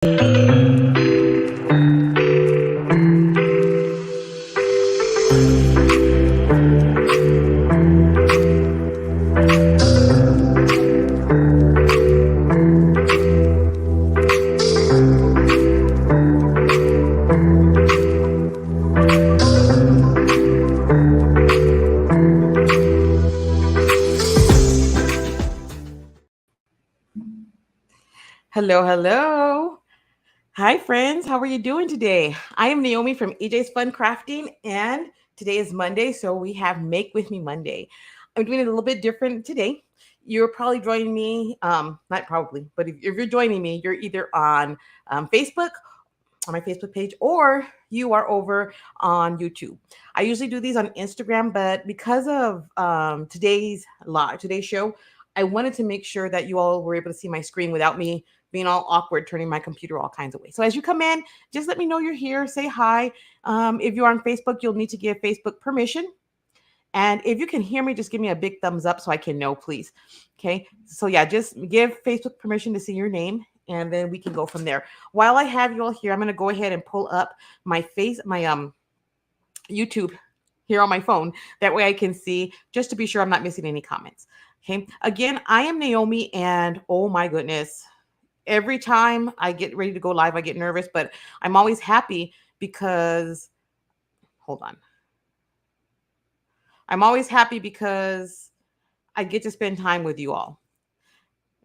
Hello, hello. Hi, friends. How are you doing today? I am Naomi from EJ's Fun Crafting, and today is Monday, so we have Make With Me Monday. I'm doing it a little bit different today. You're probably joining me, not probably, but if you're joining me, you're either on Facebook, on my Facebook page, or you are over on YouTube. I usually do these on Instagram, but because of today's show, I wanted to make sure that you all were able to see my screen without me being all awkward, turning my computer all kinds of ways. So as you come in, just let me know you're here. Say hi. If you're on Facebook, you'll need to give Facebook permission. And if you can hear me, just give me a big thumbs up so I can know, please. Okay. So yeah, just give Facebook permission to see your name, and then we can go from there. While I have you all here, I'm going to go ahead and pull up my YouTube here on my phone. That way I can see, just to be sure I'm not missing any comments. Okay. Again, I am Naomi, and oh my goodness, every time I get ready to go live, I get nervous, but I'm always happy because, hold on. I'm always happy because I get to spend time with you all.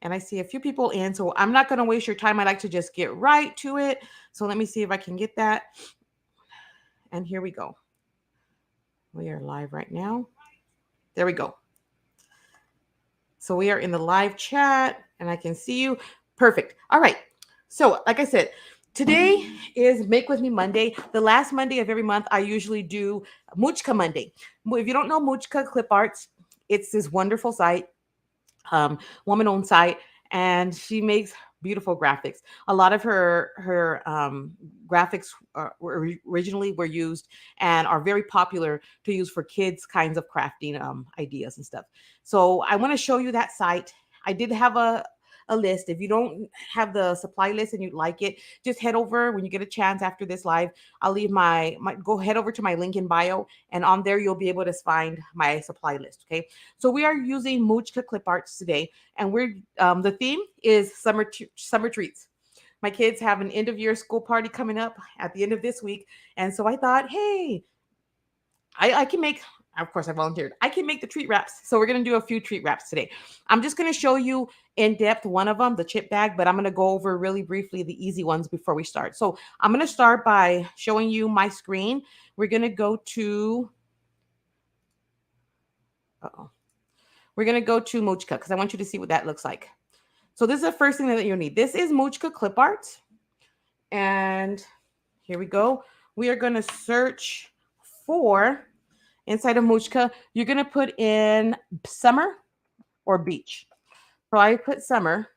And I see a few people in, so I'm not going to waste your time. I like to just get right to it. So let me see if I can get that. And here we go. We are live right now. There we go. So we are in the live chat, and I can see you. Perfect. All right. So like I said, today is Make With Me Monday. The last Monday of every month, I usually do Mujka Monday. If you don't know Mujka Clip Arts, it's this wonderful site, woman-owned site, and she makes beautiful graphics. A lot of her graphics originally were used and are very popular to use for kids kinds of crafting ideas and stuff. So I want to show you that site. I did have a list. If you don't have the supply list and you'd like it, just head over when you get a chance after this live. I'll leave my go head over to my link in bio, and on there you'll be able to find my supply list. Okay, so we are using Mujka Clip Arts today, and we're the theme is summer treats. My kids have an end of year school party coming up at the end of this week, and so I thought, hey, I can make, of course I volunteered, I can make the treat wraps. So we're going to do a few treat wraps today. I'm just going to show you in depth one of them, the chip bag, but I'm going to go over really briefly the easy ones before we start. So I'm going to start by showing you my screen. We're going to go to, we're going to go to Mujka because I want you to see what that looks like. So this is the first thing that you'll need. This is Mujka Clip Art. And here we go. We are going to search for, inside of Mujka, you're going to put in summer or beach. So I put summer.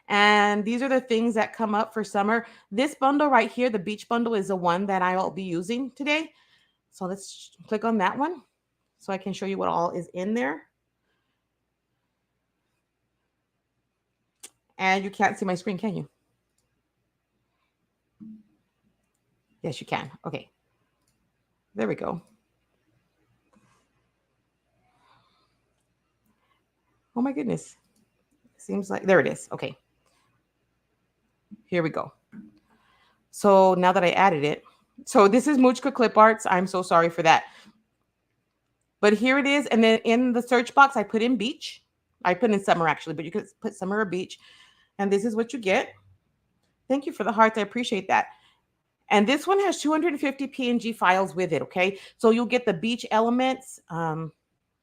And these are the things that come up for summer. This bundle right here, the beach bundle, is the one that I'll be using today. So let's click on that one so I can show you what all is in there. And you can't see my screen, can you? Yes, you can. Okay. There we go. Oh my goodness. Seems like, there it is. Okay. Here we go. So now that I added it, so this is Mujka Clip Arts. I'm so sorry for that. But here it is. And then in the search box, I put in beach. I put in summer actually, but you could put summer or beach. And this is what you get. Thank you for the hearts. I appreciate that. And this one has 250 PNG files with it, okay? So you'll get the beach elements. Let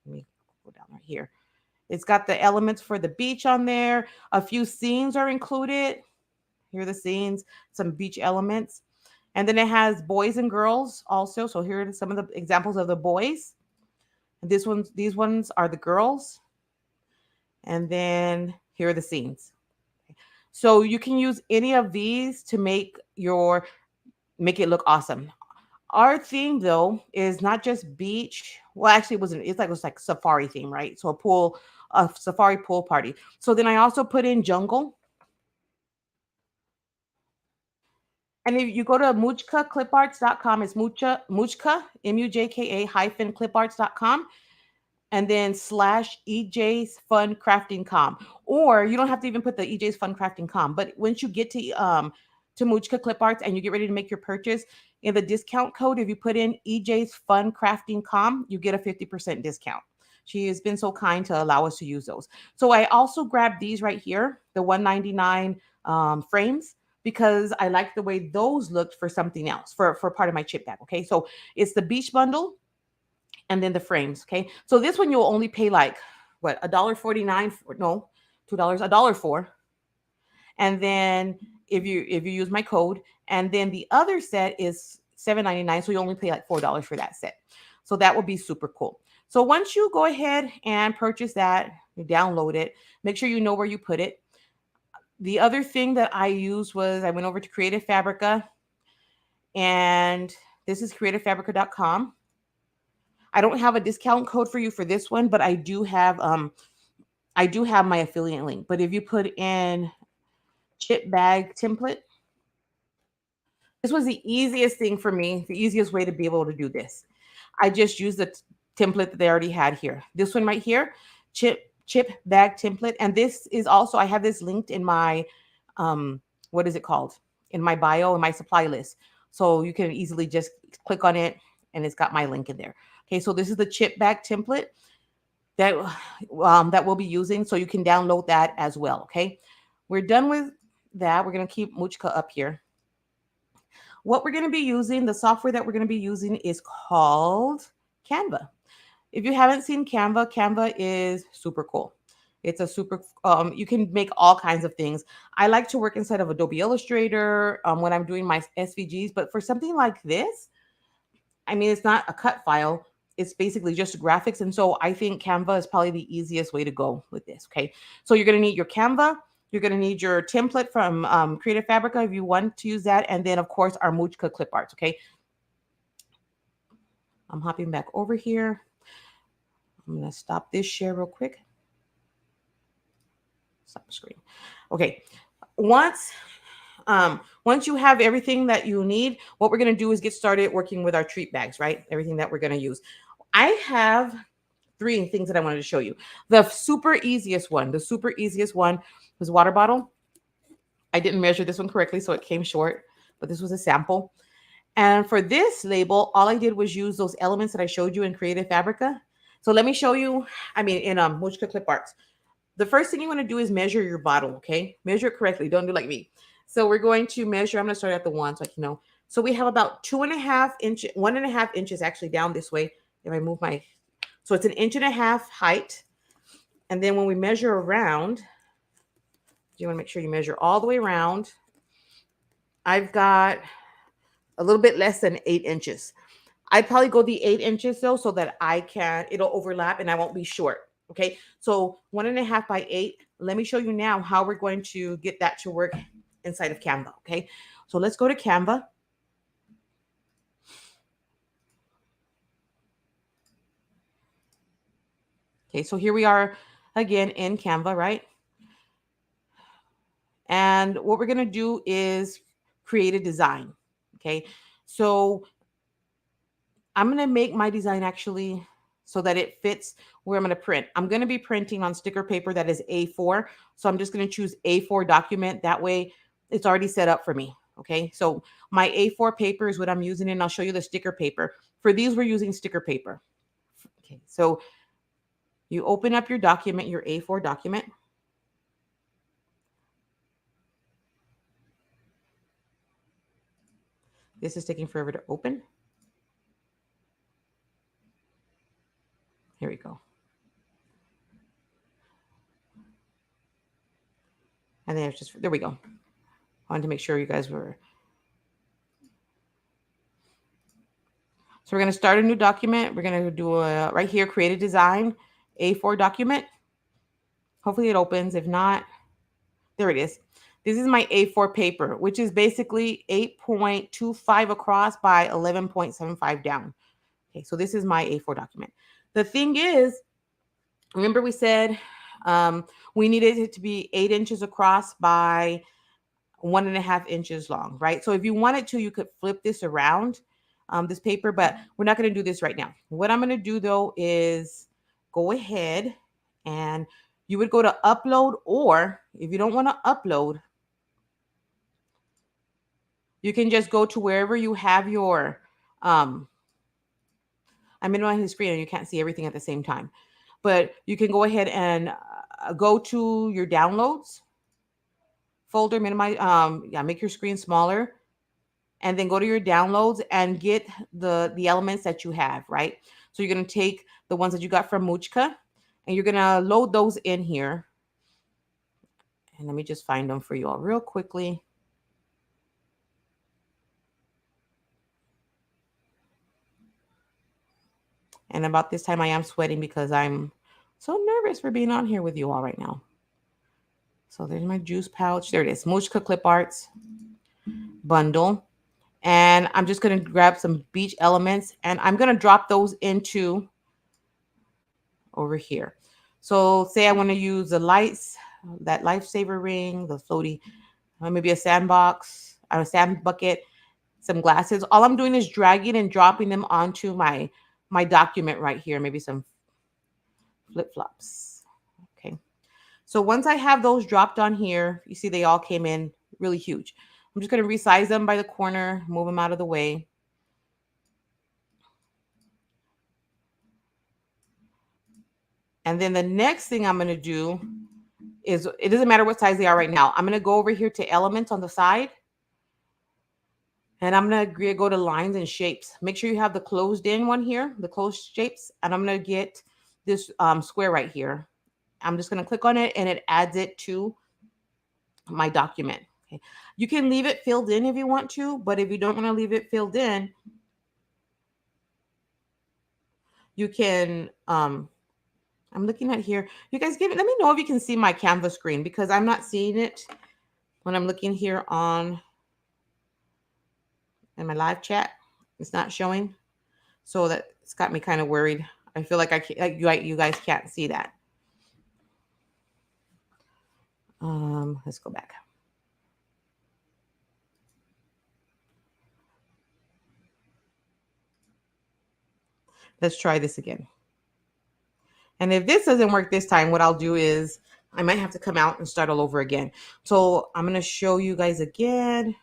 me go down right here. It's got the elements for the beach on there. A few scenes are included. Here are the scenes, some beach elements. And then it has boys and girls also. So here are some of the examples of the boys. These ones are the girls. And then here are the scenes. So you can use any of these to make it look awesome. Our theme though is not just beach. Well, actually it was like safari theme, right? So a pool, a safari pool party. So then I also put in jungle. And if you go to mujkacliparts.com, it's Mujka, Mujka hyphen cliparts.com, and then slash EJ's Fun Crafting Com. Or you don't have to even put the EJ's Fun Crafting Com. But once you get to Mujka Clip Arts and you get ready to make your purchase, in the discount code, if you put in EJ's Fun Crafting Com, you get a 50% discount. She has been so kind to allow us to use those. So I also grabbed these right here, the 199 frames, because I like the way those looked for something else, for part of my chip bag. Okay, so it's the beach bundle and then the frames. Okay, so this one you'll only pay like what, $1.49 for, no, $2, $1 for. And then if you use my code, and then the other set is $7.99, so you only pay like $4 for that set. So that would be super cool. So once you go ahead and purchase that, you download it, make sure you know where you put it. The other thing that I used was I went over to Creative Fabrica, and this is creativefabrica.com. I don't have a discount code for you for this one, but I do have my affiliate link. But if you put in chip bag template, this was the easiest thing for me, the easiest way to be able to do this. I just used the template that they already had here. This one right here, chip bag template. And this is also, I have this linked in my, what is it called? In my bio, in my supply list. So you can easily just click on it and it's got my link in there. Okay, so this is the chip bag template that that we'll be using. So you can download that as well. Okay, we're done with that. We're going to keep Mujka up here. What we're going to be using, the software that we're going to be using is called Canva. If you haven't seen Canva, Canva is super cool. It's a super, you can make all kinds of things. I like to work inside of Adobe Illustrator when I'm doing my SVGs, but for something like this, I mean, it's not a cut file. It's basically just graphics. And so I think Canva is probably the easiest way to go with this. Okay. So you're going to need your Canva. You're going to need your template from Creative Fabrica if you want to use that. And then, of course, our Mujka clip arts. Okay. I'm hopping back over here. I'm going to stop this share real quick. Stop the screen. Okay. Once you have everything that you need, what we're going to do is get started working with our treat bags, right? Everything that we're going to use. I have 3 things that I wanted to show you. The super easiest one was water bottle. I didn't measure this one correctly, so it came short, but this was a sample. And for this label, all I did was use those elements that I showed you in Creative Fabrica. So let me show you, in Mujka Clip Arts. The first thing you want to do is measure your bottle, okay? Measure it correctly. Don't do like me. So we're going to measure. I'm going to start at the 1 so I can know. So we have about 2.5 inches, 1.5 inches actually down this way. If I move my, so it's 1.5 inches height. And then when we measure around, you want to make sure you measure all the way around. I've got a little bit less than 8 inches. I'd probably go the 8 inches though, so that it'll overlap and I won't be short. Okay, so 1.5 by 8. Let me show you now how we're going to get that to work inside of Canva. Okay, so let's go to Canva. Okay, so here we are again in Canva, right? And what we're going to do is create a design. Okay, so I'm going to make my design actually so that it fits where I'm going to print. I'm going to be printing on sticker paper that is A4. So I'm just going to choose A4 document. That way it's already set up for me. Okay. So my A4 paper is what I'm using, and I'll show you the sticker paper. For these, we're using sticker paper. Okay. So you open up your document, your A4 document. This is taking forever to open. Here we go. And then it's just, there we go. I wanted to make sure you guys were. So we're going to start a new document. We're going to do right here, create a design, A4 document. Hopefully it opens. If not, there it is. This is my A4 paper, which is basically 8.25 across by 11.75 down. Okay, so this is my A4 document. The thing is, remember we said We needed it to be 8 inches across by 1.5 inches long, right? So if you wanted to, you could flip this around, this paper, but we're not going to do this right now. What I'm going to do though is go ahead and you would go to upload, or if you don't want to upload, you can just go to wherever you have your, I'm minimizing the screen and you can't see everything at the same time, but you can go ahead and go to your downloads folder, minimize, yeah, make your screen smaller, and then go to your downloads and get the elements that you have, right? So you're going to take the ones that you got from Mujka and you're going to load those in here. And let me just find them for you all real quickly. And about this time I am sweating because I'm so nervous for being on here with you all right now. So there's my juice pouch. There it is. Mujka Clip Arts bundle. And I'm just going to grab some beach elements and I'm going to drop those into over here. So say I want to use the lights, that lifesaver ring, the floaty, maybe a sandbox, a sand bucket, some glasses. All I'm doing is dragging and dropping them onto my document right here. Maybe some flip-flops. Okay. So once I have those dropped on here, you see they all came in really huge. I'm just going to resize them by the corner, move them out of the way. And then the next thing I'm going to do is, it doesn't matter what size they are right now. I'm going to go over here to elements on the side. And I'm going to go to lines and shapes. Make sure you have the closed in one here, the closed shapes. And I'm going to get this square right here. I'm just going to click on it and it adds it to my document. Okay. You can leave it filled in if you want to, but if you don't want to leave it filled in, you can, I'm looking at here. You guys let me know if you can see my Canva screen because I'm not seeing it when I'm looking here on in my live chat. It's not showing. So that's got me kind of worried. I feel like you guys can't see that. Let's go back. Let's try this again. And if this doesn't work this time, what I'll do is I might have to come out and start all over again. So I'm going to show you guys again.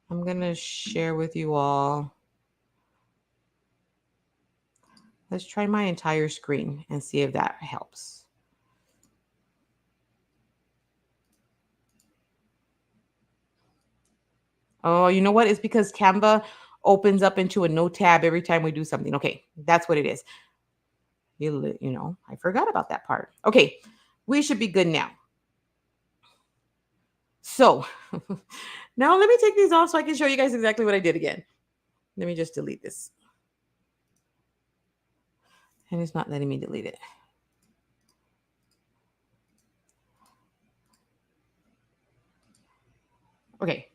I'm going to share with you all. Let's try my entire screen and see if that helps. Oh, you know what? It's because Canva opens up into a no tab every time we do something. Okay, that's what it is. You know, I forgot about that part. Okay, we should be good now. So now let me take these off so I can show you guys exactly what I did again. Let me just delete this. And it's not letting me delete it. Okay.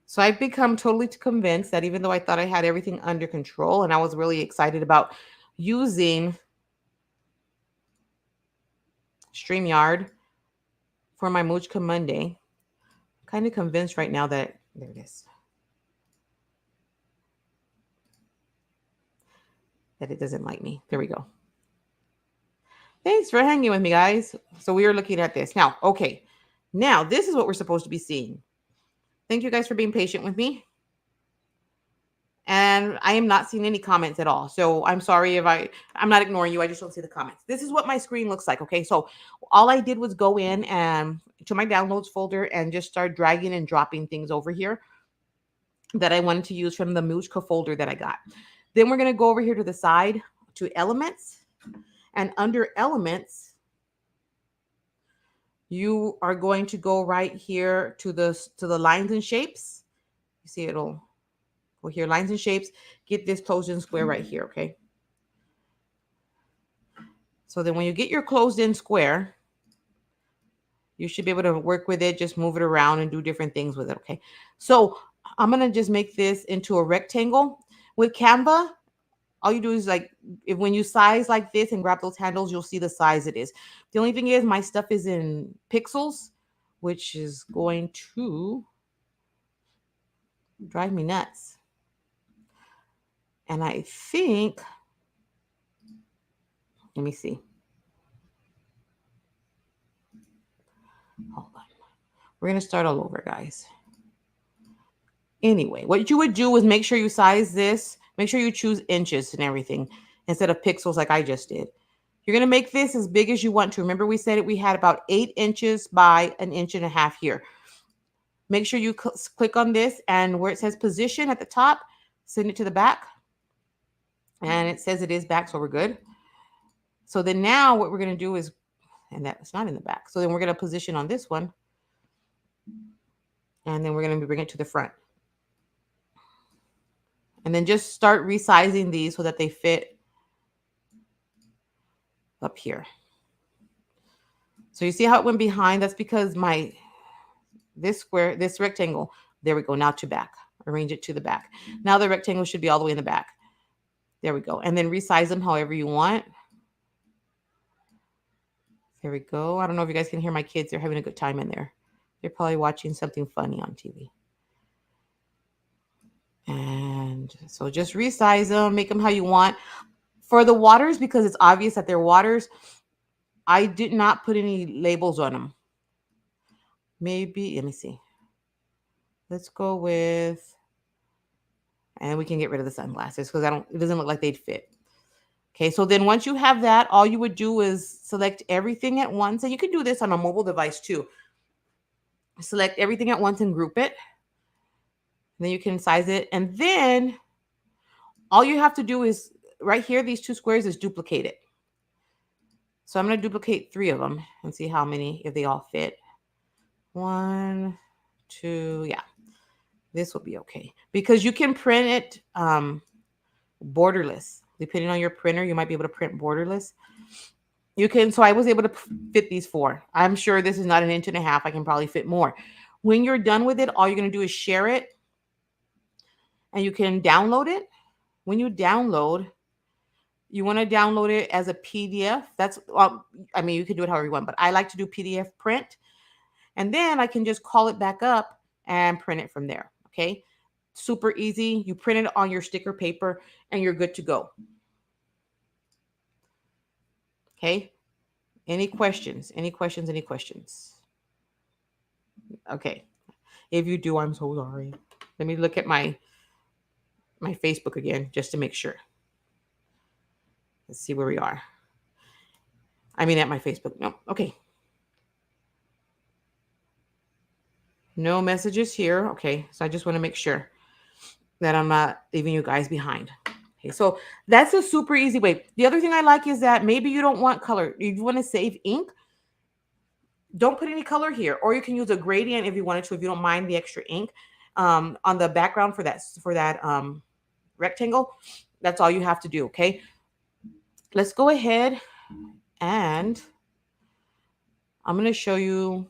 So I've become totally convinced that even though I thought I had everything under control and I was really excited about using StreamYard for my Mujka Monday, I'm kind of convinced right now that, there it is, that it doesn't like me. There we go. Thanks for hanging with me, guys. So we are looking at this. Now, okay. Now, this is what we're supposed to be seeing. Thank you guys for being patient with me. And I am not seeing any comments at all. So I'm sorry if I'm not ignoring you. I just don't see the comments. This is what my screen looks like. Okay. So all I did was go in and to my downloads folder and just start dragging and dropping things over here that I wanted to use from the Mujka folder that I got. Then we're going to go over here to the side to elements, and under elements, you are going to go right here to the lines and shapes. You see it'll go here, lines and shapes, get this closed in square right here, okay? So then when you get your closed in square, You should be able to work with it, just move it around and do different things with it, okay? So I'm gonna just make this into a rectangle. With Canva, all you do is like, if when you size like this and grab those handles, you'll see the size it is. The only thing is my stuff is in pixels, which is going to drive me nuts. And I think, let me see. Hold on. We're going to start all over, guys. Anyway, what you would do is make sure you size this. Make sure you choose inches and everything instead of pixels like I just did. You're going to make this as big as you want to. Remember, we said we had about 8 inches by 1.5 inches here. Make sure you click on this, and where it says position at the top, send it to the back. And it says it is back, so we're good. So then now what we're going to do is, and that's not in the back. So then we're going to position on this one. And then we're going to bring it to the front. And then just start resizing these so that they fit up here. So you see how it went behind? That's because this rectangle, there we go, now to back. Arrange it to the back. Now the rectangle should be all the way in the back. There we go. And then resize them however you want. There we go. I don't know if you guys can hear my kids. They're having a good time in there. They're probably watching something funny on TV. And so just resize them, make them how you want. For the waters, because it's obvious that they're waters, I did not put any labels on them. Maybe, let me see. Let's go with, and we can get rid of the sunglasses because it doesn't look like they'd fit. Okay, so then once you have that, all you would do is select everything at once. And you can do this on a mobile device too. Select everything at once and group it. And then you can size it. And then all you have to do is, right here, these 2 squares, is duplicate it. So I'm going to duplicate 3 of them and see how many, if they all fit. 1, 2, yeah. This will be okay. Because you can print it borderless. Depending on your printer, you might be able to print borderless. You can, so I was able to fit these 4. I'm sure this is not 1.5 inches. I can probably fit more. When you're done with it, all you're going to do is share it. And you can download it. When you download, you want to download it as a PDF. That's, I mean, you can do it however you want, but I like to do PDF print. And then I can just call it back up and print it from there. Okay. Super easy. You print it on your sticker paper and you're good to go. Okay. Any questions? Any questions? Any questions? Okay. If you do, I'm so sorry. Let me look at my Facebook again, just to make sure. Let's see where we are. I mean, at my Facebook. No. Okay. No messages here. Okay. So I just want to make sure that I'm not leaving you guys behind. Okay. So that's a super easy way. The other thing I like is that maybe you don't want color. If you want to save ink, don't put any color here. Or you can use a gradient if you wanted to, if you don't mind the extra ink on the background for that rectangle. That's all you have to do. Okay. Let's go ahead and I'm going to show you,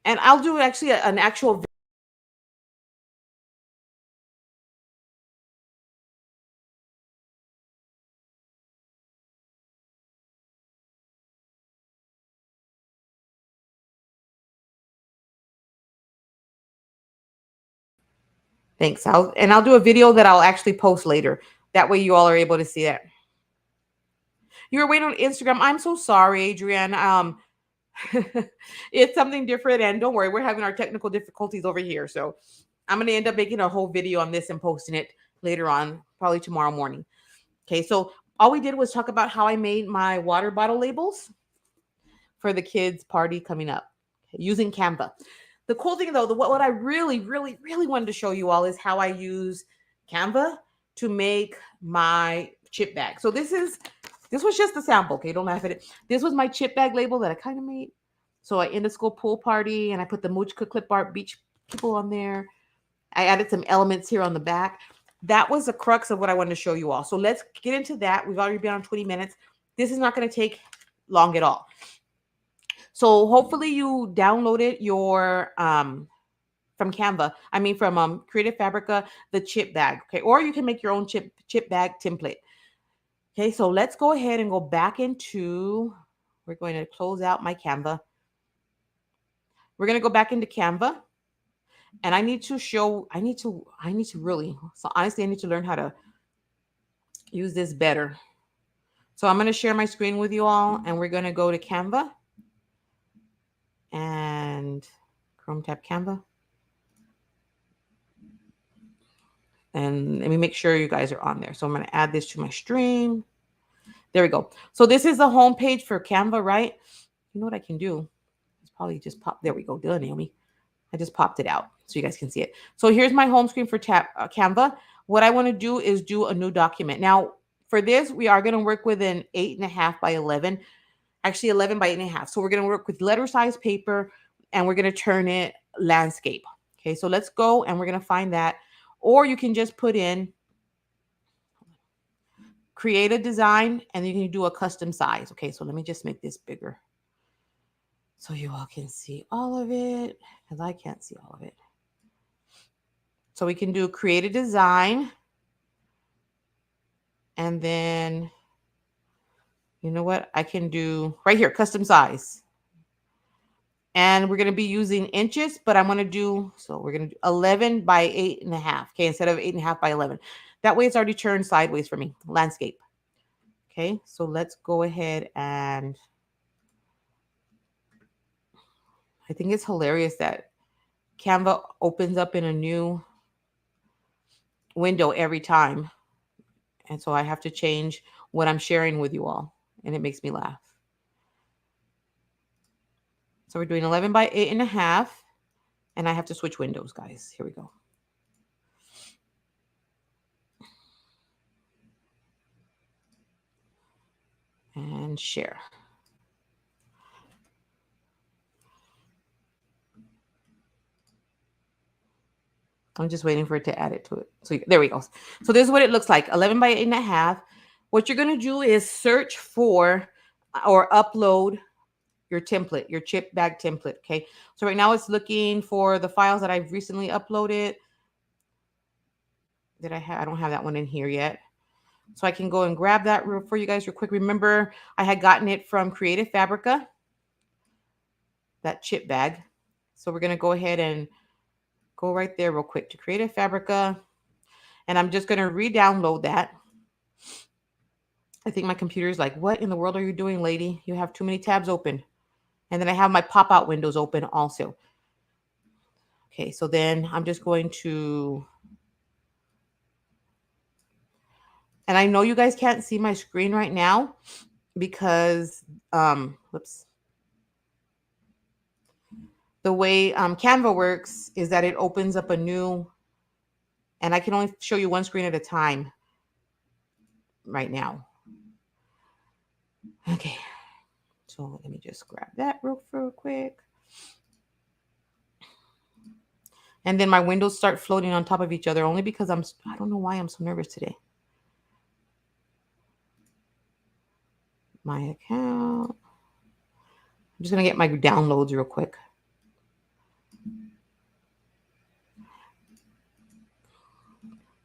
and I'll do actually an actual Thanks. I'll do a video that I'll actually post later. That way you all are able to see it. You were waiting on Instagram. I'm so sorry, Adrienne. It's something different, and don't worry, we're having our technical difficulties over here. So I'm going to end up making a whole video on this and posting it later on, probably tomorrow morning. Okay, so all we did was talk about how I made my water bottle labels for the kids' party coming up using Canva. The cool thing though, what I really, really, really wanted to show you all is how I use Canva to make my chip bag. So this was just a sample. Okay, don't laugh at it. This was my chip bag label that I kind of made. So I ended school pool party and I put the Mujka clip art beach people on there. I added some elements here on the back. That was the crux of what I wanted to show you all. So let's get into that. We've already been on 20 minutes. This is not going to take long at all. So hopefully you downloaded your from Canva. I mean from Creative Fabrica, the chip bag. Okay, or you can make your own chip bag template. Okay, so let's go ahead and go back into. We're going to close out my Canva. We're going to go back into Canva, and I need to show. I need to really. So honestly, I need to learn how to use this better. So I'm going to share my screen with you all, and we're going to go to Canva and Chrome tab Canva. And let me make sure you guys are on there. So I'm going to add this to my stream. There we go. So this is the home page for Canva, right? You know what I can do? It's probably just pop. There we go. Done, Naomi. I just popped it out so you guys can see it. So here's my home screen for Canva. What I want to do is do a new document. Now, for this, we are going to work with an 8.5 by 11, actually 11 by 8.5. So we're going to work with letter size paper, and we're going to turn it landscape. Okay, so let's go, and we're going to find that. Or you can just put in create a design, and you can do a custom size. Okay, so let me just make this bigger so you all can see all of it, because I can't see all of it. So we can do create a design, and then you know what I can do right here, custom size. And we're going to be using inches, but I'm going to do, so we're going to do 11 by 8.5. Okay, instead of 8.5 by 11. That way it's already turned sideways for me, landscape. Okay, so let's go ahead, and I think it's hilarious that Canva opens up in a new window every time. And so I have to change what I'm sharing with you all, and it makes me laugh. So we're doing 11 by 8.5, and I have to switch windows, guys. Here we go. And share. I'm just waiting for it to add it to it. So there we go. So this is what it looks like, 11 by 8.5. What you're going to do is search for or upload your template, your chip bag template. Okay. So right now it's looking for the files that I've recently uploaded. That I don't have that one in here yet. So I can go and grab that for you guys real quick. Remember, I had gotten it from Creative Fabrica, that chip bag. So we're going to go ahead and go right there real quick to Creative Fabrica. And I'm just going to re-download that. I think my computer is like, what in the world are you doing, lady? You have too many tabs open. And then I have my pop-out windows open also. Okay, so then I'm just going to, and I know you guys can't see my screen right now because, whoops. The way Canva works is that it opens up a new, and I can only show you one screen at a time right now. Okay, so let me just grab that real quick. And then my windows start floating on top of each other only because I don't know why I'm so nervous today. My account. I'm just going to get my downloads real quick.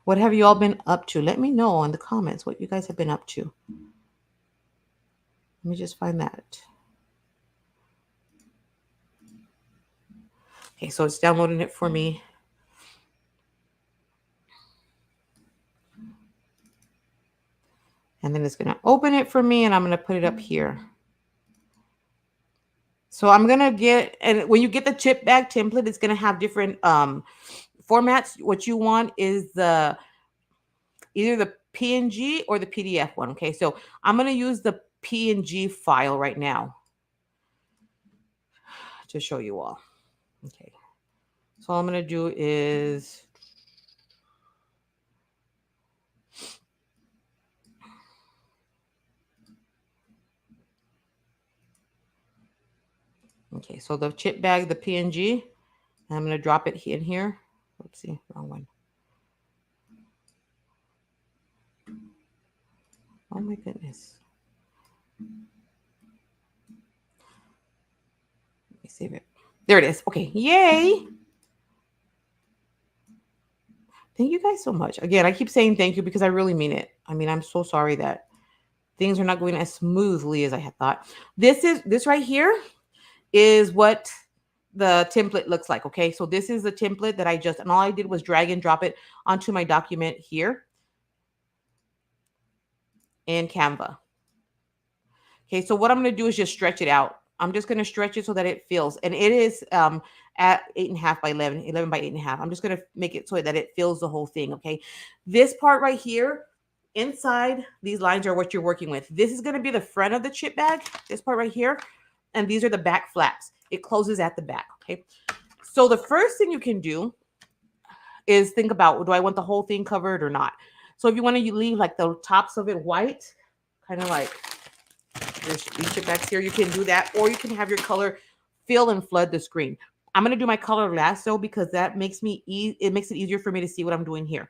What have you all been up to? Let me know in the comments what you guys have been up to. Let me just find that. Okay, so it's downloading it for me. And then it's going to open it for me, and I'm going to put it up here. So I'm going to get, and when you get the chip bag template, it's going to have different formats. What you want is either the PNG or the PDF one. Okay, so I'm going to use the PNG file right now to show you all. Okay, so all I'm going to do is okay, so the chip bag, the PNG, I'm going to drop it in here. Let's see, wrong one. Oh my goodness. Save it. There it is. Okay. Yay. Thank you guys so much. Again, I keep saying thank you because I really mean it. I mean, I'm so sorry that things are not going as smoothly as I had thought. This right here is what the template looks like. Okay. So this is the template that and all I did was drag and drop it onto my document here in Canva. Okay, so what I'm going to do is just stretch it out. I'm just going to stretch it so that it fills. And it is at 8.5 by 11, 11 by 8.5. I'm just going to make it so that it fills the whole thing, okay? This part right here, inside these lines are what you're working with. This is going to be the front of the chip bag, this part right here. And these are the back flaps. It closes at the back, okay? So the first thing you can do is think about, do I want the whole thing covered or not? So if you want to leave like the tops of it white, kind of like there's these chip bags here, you can do that, or you can have your color fill and flood the screen. I'm going to do my color last though, because that makes it makes it easier for me to see what I'm doing here.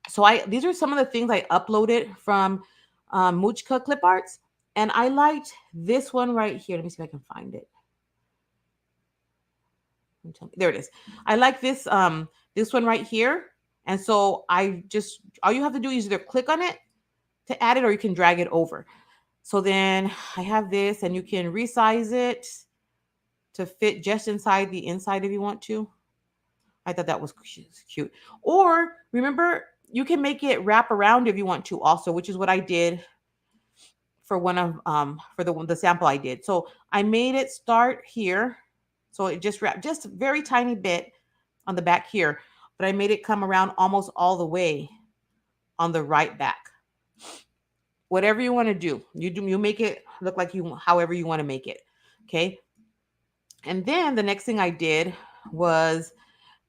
So these are some of the things I uploaded from Mujka clip arts, and I liked this one right here. Let me see if I can find it. There it is. I like this one right here. And so all you have to do is either click on it to add it, or you can drag it over. So then I have this, and you can resize it to fit just inside the inside if you want to. I thought that was cute. Or remember, you can make it wrap around if you want to also, which is what I did for one of for the sample I did. So I made it start here. So it just wrapped just a very tiny bit on the back here, but I made it come around almost all the way on the right back. Whatever you want to do, you make it look like however you want to make it. Okay. And then the next thing I did was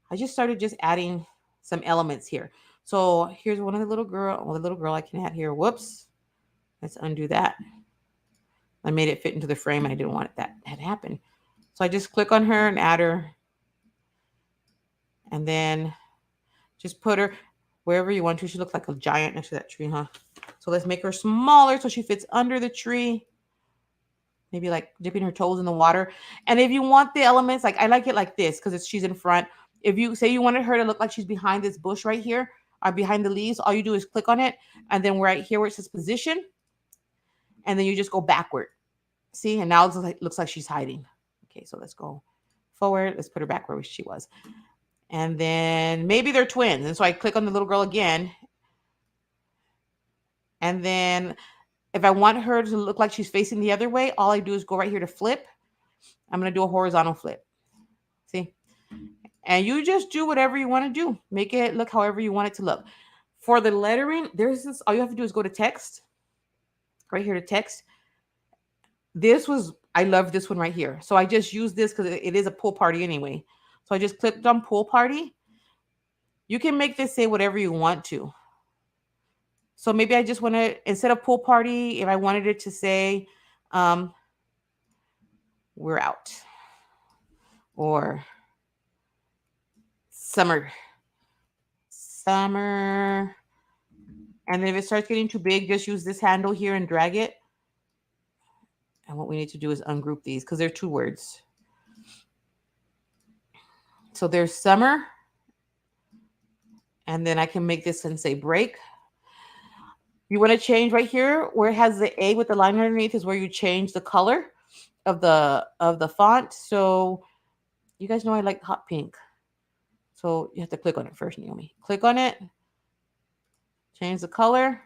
I just started just adding some elements here. So here's one of the little girl I can add here. Whoops. Let's undo that. I made it fit into the frame and I didn't want that to happen. So I just click on her and add her. And then just put her wherever you want to. She looks like a giant next to that tree, huh? So let's make her smaller so she fits under the tree. Maybe like dipping her toes in the water. And if you want the elements, like I like it like this because she's in front. If you say you wanted her to look like she's behind this bush right here or behind the leaves, all you do is click on it. And then right here where it says position, and then you just go backward. See, and now it looks like she's hiding. Okay, so let's go forward. Let's put her back where she was. And then maybe they're twins. And so I click on the little girl again. And then if I want her to look like she's facing the other way, all I do is go right here to flip. I'm going to do a horizontal flip. See? And you just do whatever you want to do. Make it look however you want it to look. For the lettering, all you have to do is go to text. Right here to text. I love this one right here. So I just use this because it is a pool party anyway. So I just clicked on pool party. You can make this say whatever you want to. So maybe I just want to, instead of pool party, if I wanted it to say, we're out, or summer. And then if it starts getting too big, just use this handle here and drag it. And what we need to do is ungroup these because they're two words. So there's summer. And then I can make this and say break. You want to change right here where it has the A with the line underneath is where you change the color of the font. So you guys know I like hot pink. So you have to click on it first, Naomi. Click on it. Change the color.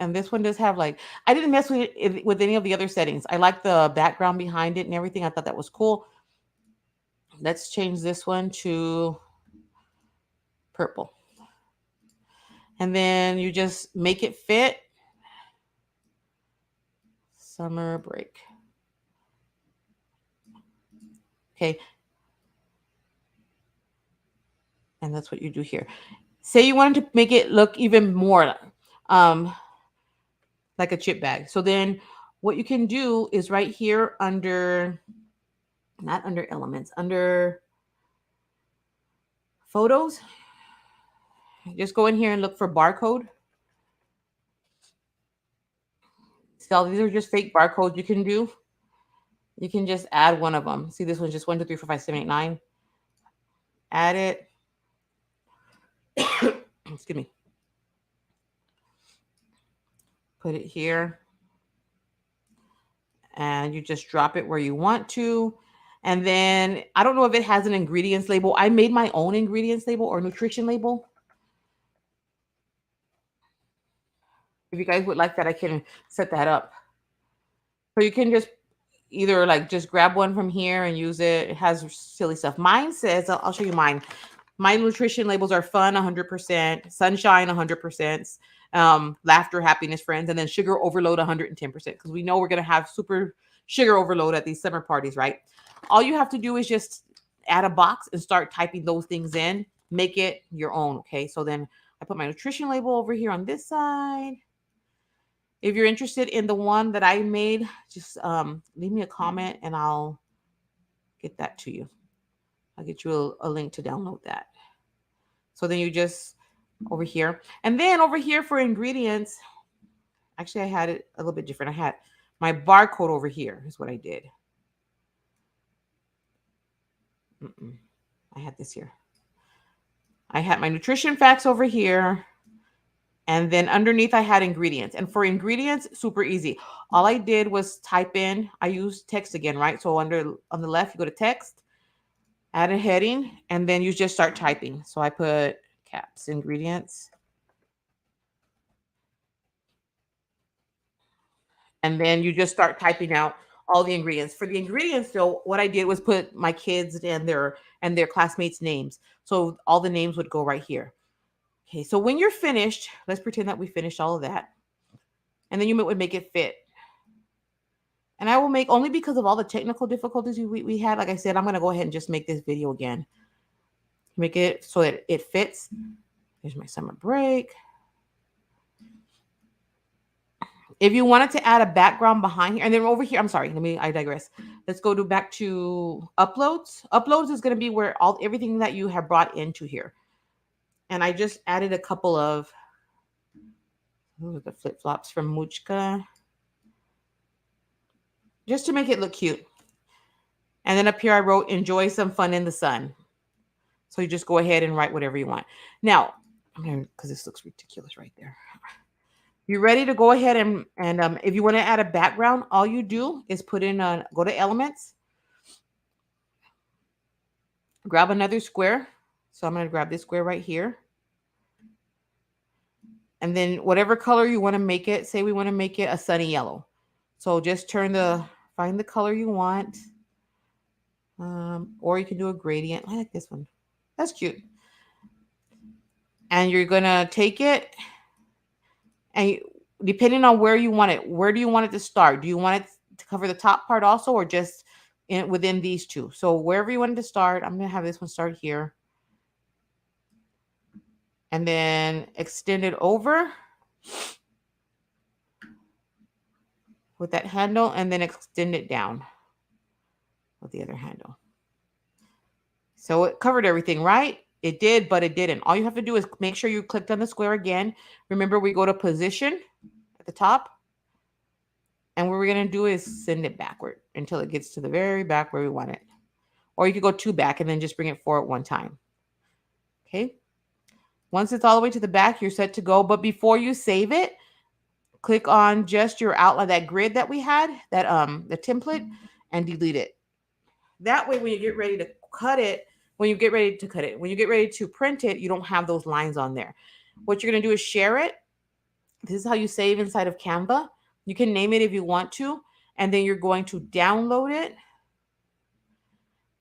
And this one does have I didn't mess with any of the other settings. I like the background behind it and everything. I thought that was cool. Let's change this one to purple. And then you just make it fit. Summer break. Okay. And that's what you do here. Say you wanted to make it look even more like a chip bag. So then what you can do is right here not under elements, under photos, just go in here and look for barcode. So these are just fake barcodes you can do. You can just add one of them. See, this one's just 1, 2, 3, 4, 5, 7, 8, 9. Add it. Excuse me. Put it here. And you just drop it where you want to. And then I don't know if it has an ingredients label. I made my own ingredients label or nutrition label. If you guys would like that, I can set that up. So you can just either like just grab one from here and use it. It has silly stuff. Mine says, I'll show you mine. My nutrition labels are fun 100%, sunshine 100%, laughter, happiness, friends, and then sugar overload 110%. Because we know we're going to have super sugar overload at these summer parties, right? All you have to do is just add a box and start typing those things in. Make it your own, okay? So then I put my nutrition label over here on this side. If you're interested in the one that I made, just leave me a comment and I'll get that to you. I'll get you a link to download that. So then you just over here. And then over here for ingredients, actually I had it a little bit different. I had my barcode over here is what I did. I had this here. I had my nutrition facts over here. And then underneath I had ingredients. And for ingredients, super easy. All I did was type in, I used text again, right? So on the left, you go to text, add a heading, and then you just start typing. So I put caps, ingredients. And then you just start typing out all the ingredients. For the ingredients, though, what I did was put my kids and their classmates' names. So all the names would go right here. Okay, so when you're finished, let's pretend that we finished all of that. And then you would make it fit. And I will make, only because of all the technical difficulties we had, like I said, I'm going to go ahead and just make this video again. Make it so that it fits. Here's my summer break. If you wanted to add a background behind here, and then over here, I'm sorry, I digress. Let's go back to uploads. Uploads is going to be where everything that you have brought into here. And I just added a couple of, the flip-flops from Mujka, just to make it look cute. And then up here I wrote, enjoy some fun in the sun. So you just go ahead and write whatever you want. Now, because this looks ridiculous right there. You're ready to go ahead and if you want to add a background, all you do is put in go to elements, grab another square. So I'm going to grab this square right here. And then whatever color you want to make it, say we want to make it a sunny yellow. So just find the color you want. Or you can do a gradient. I like this one. That's cute. And you're going to take it, and depending on where you want it, where do you want it to start? Do you want it to cover the top part also, or just within these two? So wherever you want it to start, I'm going to have this one start here. And then extend it over with that handle, and then extend it down with the other handle. So it covered everything, right? It did, but it didn't. All you have to do is make sure you clicked on the square again. Remember, we go to position at the top. And what we're going to do is send it backward until it gets to the very back where we want it. Or you could go 2 back and then just bring it forward 1 time. Okay. Once it's all the way to the back, you're set to go. But before you save it, click on just your outline, that grid that we had, that the template, and delete it. That way, when you get ready to cut it, when you get ready to print it, you don't have those lines on there. What you're going to do is share it. This is how you save inside of Canva. You can name it if you want to, and then you're going to download it.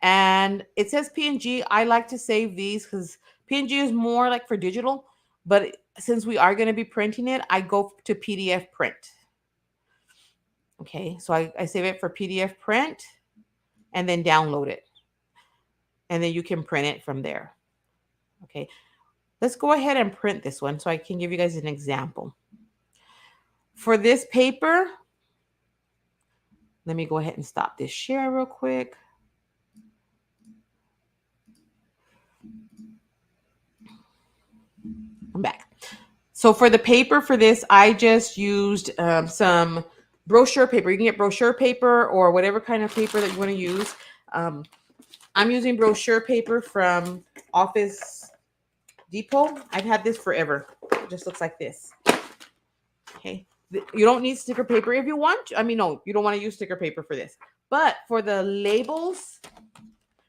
And it says PNG. I like to save these because PNG is more like for digital, but since we are going to be printing it, I go to PDF print. Okay, so I save it for PDF print and then download it. And then you can print it from there. Okay, let's go ahead and print this one so I can give you guys an example. For this paper, let me go ahead and stop this share real quick. I'm back. So for the paper for this, I just used some brochure paper. You can get brochure paper or whatever kind of paper that you want to use. Um, I'm using brochure paper from Office Depot. I've had this forever. It just looks like this. Okay. You don't need sticker paper if you want. I mean, no, you don't want to use sticker paper for this. But for the labels,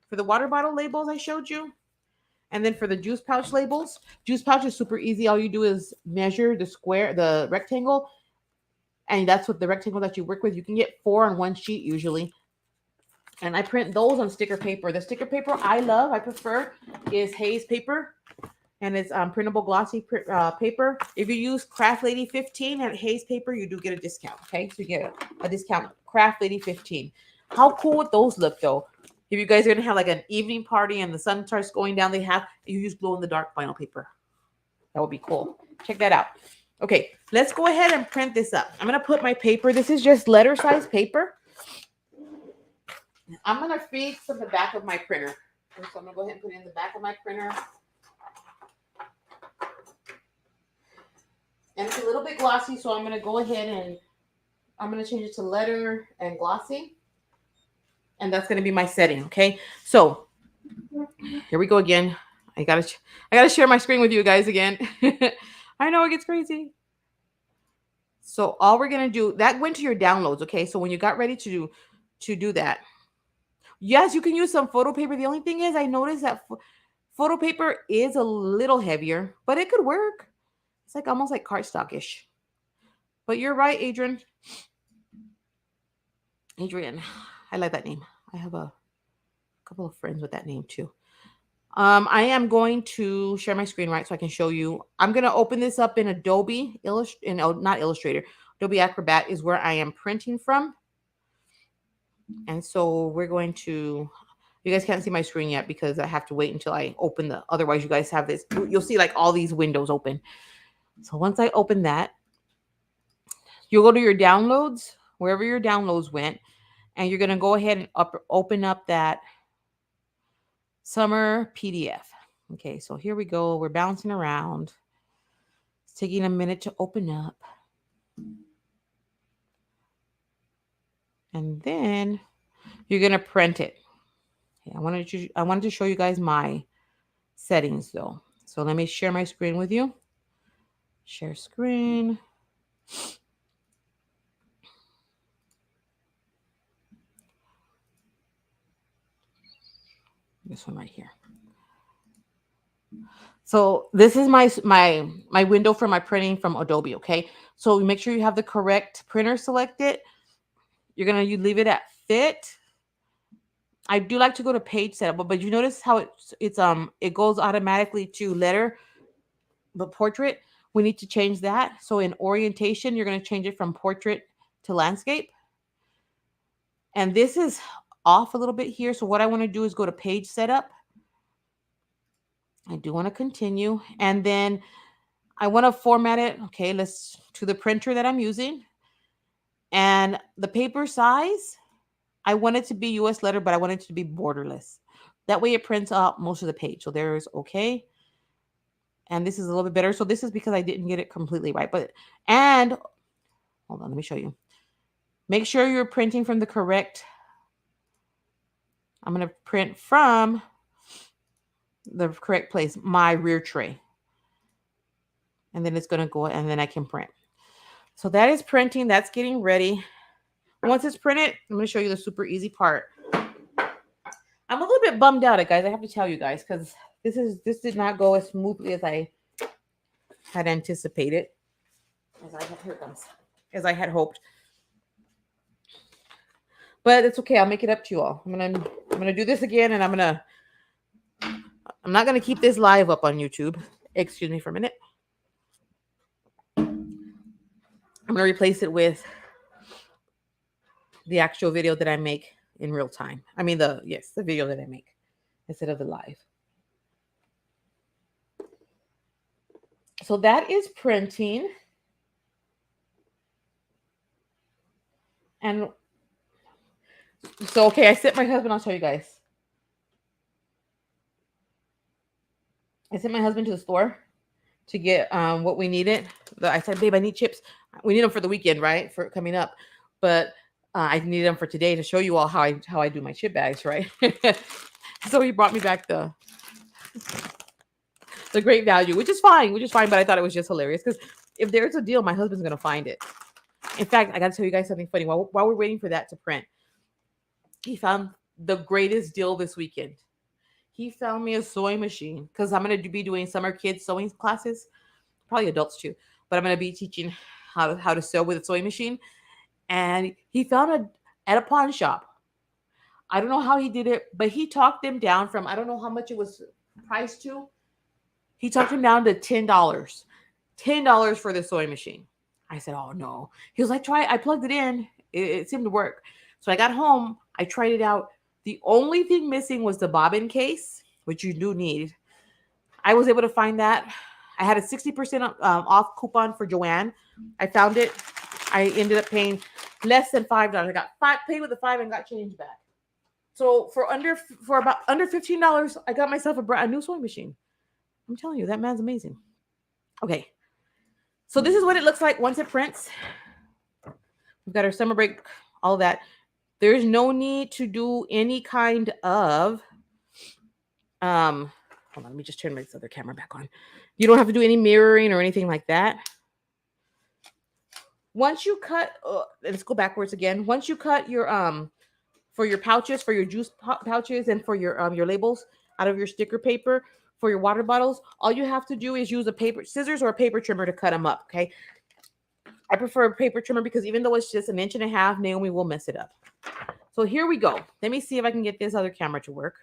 for the water bottle labels I showed you, and then for the juice pouch labels, juice pouch is super easy. All you do is measure the square, the rectangle, and that's what the rectangle that you work with. You can get 4 on one sheet usually. And I print those on sticker paper. The sticker paper I love, I prefer, is Hayes paper. And it's printable glossy paper. If you use Craft Lady 15 at Hayes paper, you do get a discount. Okay, so you get a discount. Craft Lady 15. How cool would those look though? If you guys are gonna have like an evening party and the sun starts going down, you use glow in the dark vinyl paper. That would be cool. Check that out. Okay, let's go ahead and print this up. I'm gonna put my paper. This is just letter size paper. I'm gonna feed from the back of my printer. So I'm gonna go ahead and put it in the back of my printer. And it's a little bit glossy, so I'm going to go ahead and I'm going to change it to letter and glossy. And that's going to be my setting, okay? So here we go again. I gotta share my screen with you guys again. I know it gets crazy. So all we're going to do, that went to your downloads, okay? So when you got ready to do that, yes, you can use some photo paper. The only thing is I noticed that photo paper is a little heavier, but it could work. It's like almost like cardstock-ish. But you're right, Adrian. Adrian. I like that name. I have a couple of friends with that name too. I am going to share my screen right so I can show you. I'm going to open this up in Adobe not Illustrator. Adobe Acrobat is where I am printing from. And so we're going to, you guys can't see my screen yet because I have to wait until I open otherwise you guys have this. You'll see like all these windows open. So once I open that, you'll go to your downloads, wherever your downloads went, and you're going to go ahead and open up that summer PDF. Okay, so here we go. We're bouncing around. It's taking a minute to open up. And then you're going to print it. Okay, I wanted to show you guys my settings though. So let me share my screen with you. Share screen. This one right here. So this is my window for my printing from Adobe, okay? So make sure you have the correct printer selected. You're going to leave it at fit. I do like to go to page setup, but you notice how it goes automatically to letter, but portrait. We need to change that. So in orientation, you're going to change it from portrait to landscape. And this is off a little bit here. So what I want to do is go to page setup. I do want to continue. And then I want to format it. Okay, to the printer that I'm using. And the paper size, I want it to be US letter, but I want it to be borderless. That way it prints out most of the page. So there's okay. And this is a little bit better. So this is because I didn't get it completely right. And hold on, let me show you. Make sure you're printing from the correct. I'm going to print from the correct place, my rear tray. And then it's going to go, and then I can print. So that is printing. That's getting ready. Once it's printed, I'm going to show you the super easy part. I'm a little bit bummed out, guys. I have to tell you guys, because this did not go as smoothly as I had anticipated. As I had hoped. But it's okay. I'll make it up to you all. I'm gonna do this again, and I'm not gonna keep this live up on YouTube. Excuse me for a minute. I'm gonna replace it with the actual video that I make in real time. I mean the video that I make instead of the live. So that is printing. And so, okay, I sent my husband, I'll show you guys. I sent my husband to the store to get what we needed. I said, babe, I need chips. We need them for the weekend, right? For coming up. but I needed them for today to show you all how I do my chip bags, right? So he brought me back the great value, which is fine, but I thought it was just hilarious because if there's a deal, my husband's gonna find it. In fact, I gotta tell you guys something funny. While we're waiting for that to print, he found the greatest deal this weekend. He found me a sewing machine because I'm gonna be doing summer kids sewing classes, probably adults too, but I'm gonna be teaching how to sew with a sewing machine. And he found a at a pawn shop. I don't know how he did it, but he talked them down from I don't know how much it was priced to. He talked him down to $10. $10 for the sewing machine. I said, "Oh no." He was like, "Try it." I plugged it in. It seemed to work. So I got home. I tried it out. The only thing missing was the bobbin case, which you do need. I was able to find that. I had a 60% off coupon for Joanne. I found it. I ended up paying less than $5. I got paid with the 5 and got change back. So for about under $15, I got myself a new sewing machine. I'm telling you, that man's amazing. Okay, so this is what it looks like once it prints. We've got our summer break, all of that. There's no need to do any kind of hold on, let me just turn my other camera back on. You don't have to do any mirroring or anything like that. Once you cut, let's go backwards again. Once you cut your for your pouches, for your juice pouches, and for your labels out of your sticker paper for your water bottles, all you have to do is use a paper scissors or a paper trimmer to cut them up. Okay, I prefer a paper trimmer because even though it's just 1.5 inches, Naomi will mess it up. So here we go. Let me see if I can get this other camera to work.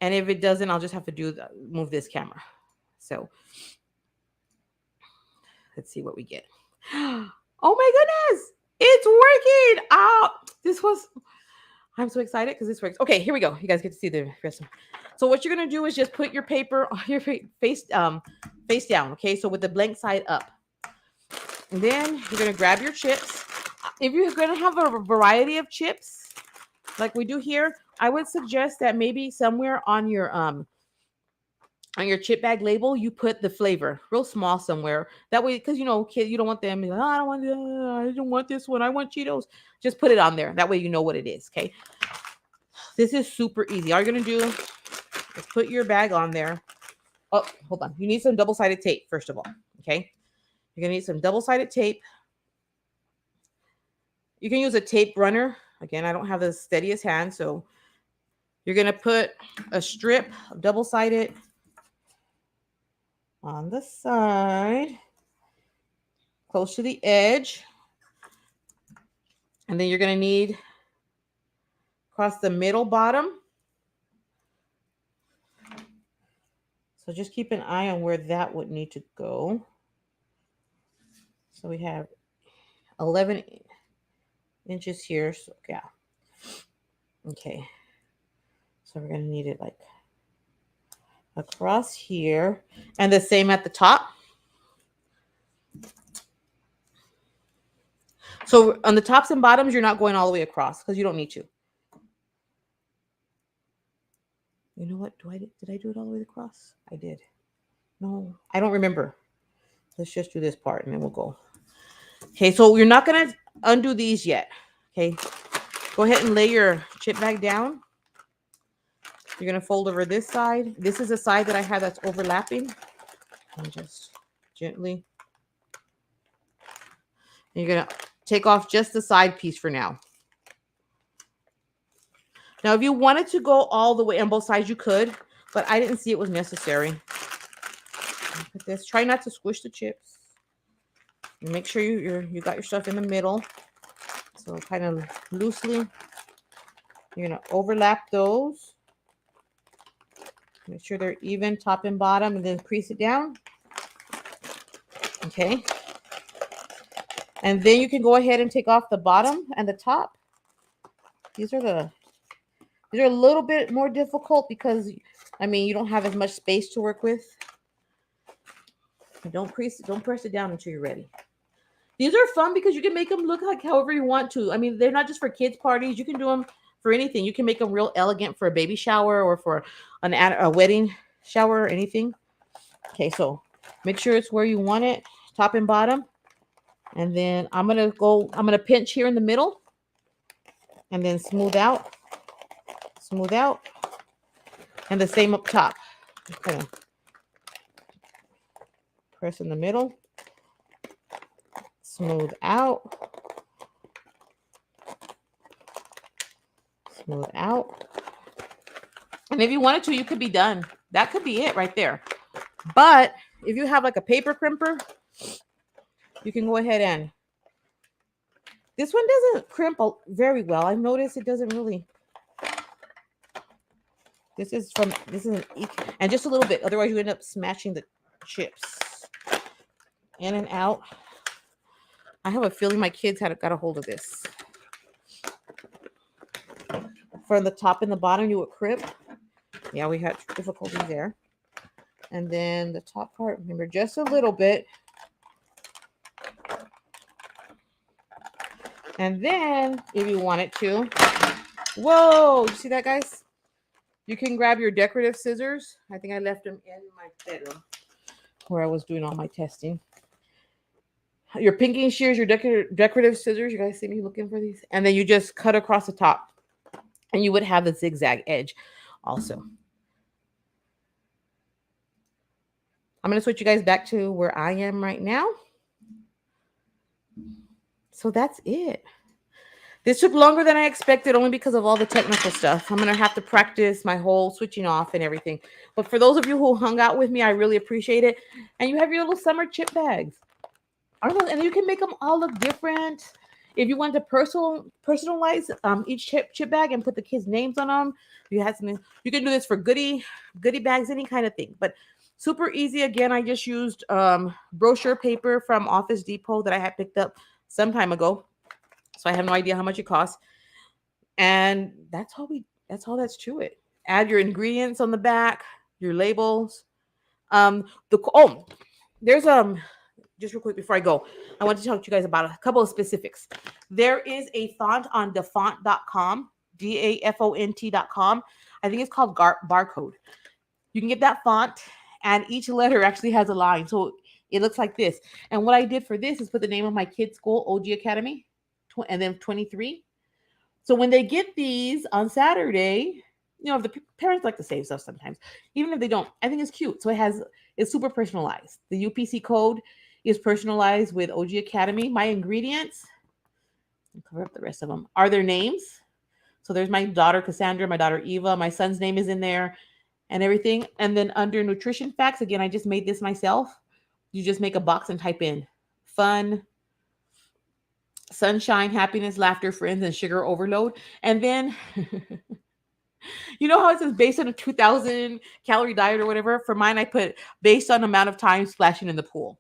And if it doesn't, I'll just have to move this camera. So let's see what we get. Oh my goodness, it's working out. I'm so excited because this works. Okay, here we go. You guys get to see the rest of it. So what you're gonna do is just put your paper on your face down. Okay, so with the blank side up. And then you're gonna grab your chips. If you're gonna have a variety of chips, like we do here, I would suggest that maybe somewhere on your chip bag label, you put the flavor real small somewhere. That way, because kid, you don't want them. Like, I don't want this one. I want Cheetos. Just put it on there. That way, you know what it is. Okay. This is super easy. All you're gonna do is put your bag on there. Oh, hold on. You need some double-sided tape first of all. Okay. You're gonna need some double-sided tape. You can use a tape runner. Again, I don't have the steadiest hand, so you're gonna put a strip of double-sided on the side, close to the edge. And then you're going to need across the middle bottom. So just keep an eye on where that would need to go. So we have 11 inches here. So yeah. Okay. So we're going to need it like across here. And the same at the top. So on the tops and bottoms, you're not going all the way across because you don't need to. You know what? Did I do it all the way across? I did. No, I don't remember. Let's just do this part and then we'll go. Okay, so you're not going to undo these yet. Okay, go ahead and lay your chip bag down. You're going to fold over this side. This is a side that I have that's overlapping. And just gently. And you're going to take off just the side piece for now. Now, if you wanted to go all the way on both sides, you could, but I didn't see it was necessary. Look at this. Try not to squish the chips. Make sure you got your stuff in the middle. So kind of loosely. You're going to overlap those. Make sure they're even top and bottom, and then crease it down. Okay. And then you can go ahead and take off the bottom and the top. These are a little bit more difficult because, you don't have as much space to work with. Don't press it down until you're ready. These are fun because you can make them look like however you want to. They're not just for kids' parties. You can do them for anything. You can make them real elegant for a baby shower or for a wedding shower or anything. Okay, so make sure it's where you want it, top and bottom. And then I'm gonna pinch here in the middle and then smooth out, and the same up top. Kind of press in the middle, smooth out, smooth out. And if you wanted to, you could be done. That could be it right there. But if you have like a paper crimper, you can go ahead and. This one doesn't crimp very well. I've noticed it doesn't really. This is and just a little bit. Otherwise, you end up smashing the chips in and out. I have a feeling my kids got a hold of this. From the top and the bottom, you would crimp. Yeah, we had difficulties there. And then the top part, remember, just a little bit. And then, if you wanted to, whoa, you see that, guys? You can grab your decorative scissors. I think I left them in my bedroom where I was doing all my testing. Your pinking shears, your decorative scissors. You guys see me looking for these? And then you just cut across the top. And you would have the zigzag edge also. I'm going to switch you guys back to where I am right now. So that's it. This took longer than I expected only because of all the technical stuff. I'm going to have to practice my whole switching off and everything. But for those of you who hung out with me, I really appreciate it. And you have your little summer chip bags. And you can make them all look different. If you want to personalize each chip bag and put the kids' names on them, you have something. You can do this for goodie bags, any kind of thing. But super easy. Again, I just used brochure paper from Office Depot that I had picked up some time ago. So I have no idea how much it costs. And that's all that's to it. Add your ingredients on the back, your labels. There's just real quick before I go, I want to talk to you guys about a couple of specifics. There is a font on dafont.com, DAFONT.com. I think it's called Barcode. You can get that font, and each letter actually has a line. So it looks like this. And what I did for this is put the name of my kid's school, OG Academy, and then 23. So when they get these on Saturday, the parents like to save stuff sometimes, even if they don't. I think it's cute. So it's super personalized. The UPC code is personalized with OG Academy. My ingredients, I'll cover up the rest of them, are their names. So there's my daughter Cassandra, my daughter Eva, my son's name is in there and everything. And then under nutrition facts, again, I just made this myself. You just make a box and type in fun, sunshine, happiness, laughter, friends, and sugar overload. And then you know how it says based on a 2,000 calorie diet or whatever? For mine, I put based on amount of time splashing in the pool.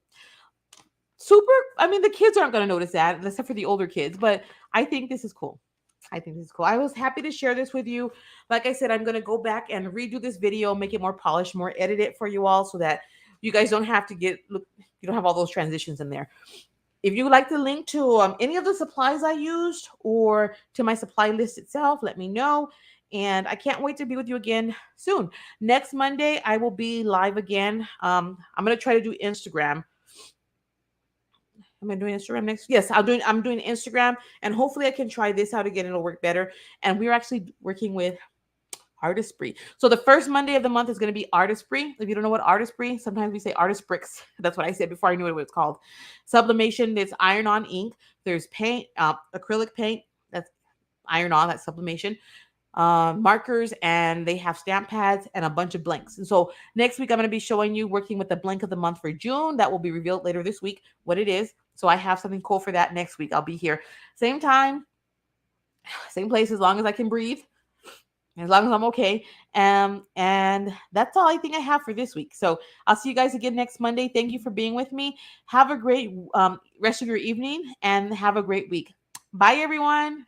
Super. I mean, the kids aren't going to notice that, except for the older kids, but I think this is cool. I was happy to share this with you. Like I said, I'm going to go back and redo this video, make it more polished, more edit it for you all so that you guys don't have to you don't have all those transitions in there. If you would like to link to any of the supplies I used or to my supply list itself, let me know. And I can't wait to be with you again soon. Next Monday, I will be live again. I'm going to try to do Instagram. Am I doing Instagram next? Yes, I'm doing Instagram, and hopefully I can try this out again. It'll work better. And we're actually working with Artistry. So the first Monday of the month is going to be Artistry. If you don't know what Artistry, sometimes we say Artist Bricks. That's what I said before I knew what it was called. Sublimation, there's iron-on ink. There's paint, acrylic paint. That's iron-on, that's sublimation. Markers, and they have stamp pads and a bunch of blanks. And so next week, I'm going to be showing you working with the blank of the month for June. That will be revealed later this week, what it is. So I have something cool for that next week. I'll be here. Same time, same place, as long as I can breathe. As long as I'm okay. And that's all I think I have for this week. So I'll see you guys again next Monday. Thank you for being with me. Have a great rest of your evening and have a great week. Bye, everyone.